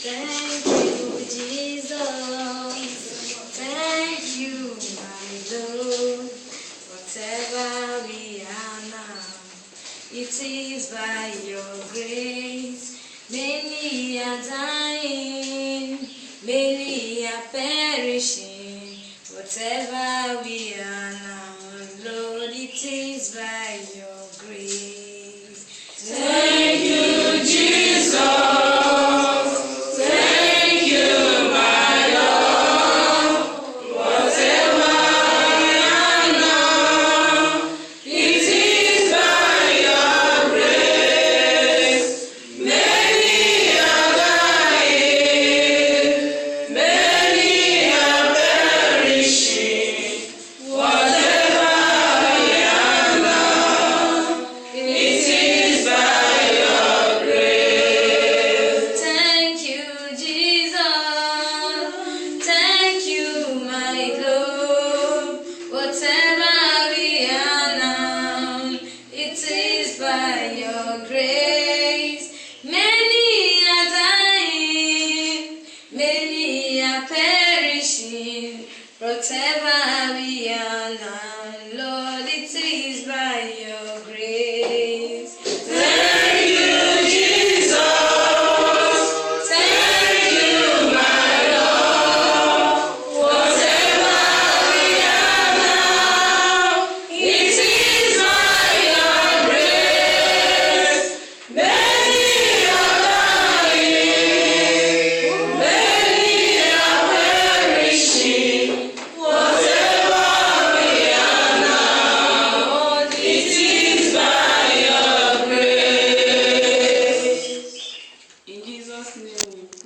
Thank you, Jesus. Thank you, my Lord. Whatever we are now, it is by your grace. Many are dying, many are perishing. Whatever we are now, Lord, it is by your grace. Thank you, Jesus. Thank you, my Lord. Whatever we are now, it is by your grace. Many are dying, many are perishing. Whatever we are now, it is by your grace. Thank you, Jesus. Thank you, my Lord. Whatever we are now, it is by your grace. Many are dying, many are perishing. Whatever we are now, Lord, it is by your grace. Thank you, Jesus. Thank you, my Lord. Whatever we are now, it is by your grace. Many are dying, many are perishing. Whatever we are now, it is by your grace. In Jesus' name we pray.